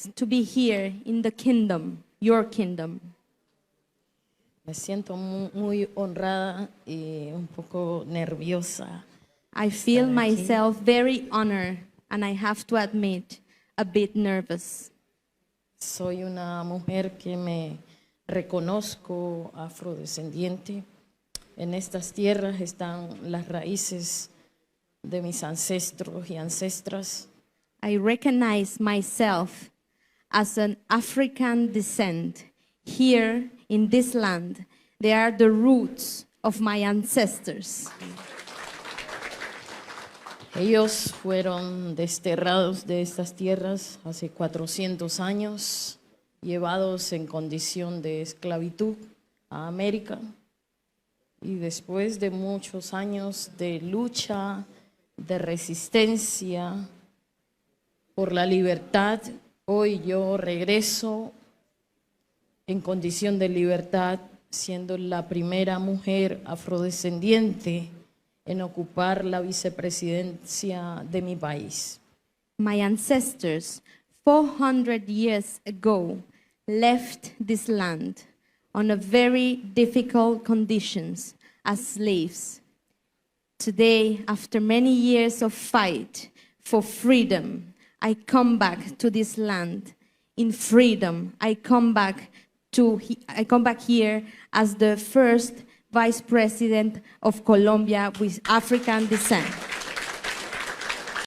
blessed to be here in the kingdom, your kingdom. Me siento muy honrada y un poco nerviosa. I feel Estar aquí. myself very honored, and I have to admit, a bit nervous. Soy una mujer que me reconozco afrodescendiente. En estas tierras están las raíces de mis ancestros y ancestras. I recognize myself as an African descent. Here in this land, they are the roots of my ancestors. Ellos fueron desterrados de estas tierras hace 400 años, llevados en condición de esclavitud a América. Y después de muchos años de lucha, de resistencia por la libertad, hoy yo regreso en condición de libertad, siendo la primera mujer afrodescendiente en ocupar la vicepresidencia de mi país. My ancestors, 400 years ago, left this land on a very difficult conditions as slaves. Today, after many years of fight for freedom, I come back to this land in freedom. I come back here as the first Vice President of Colombia with African descent.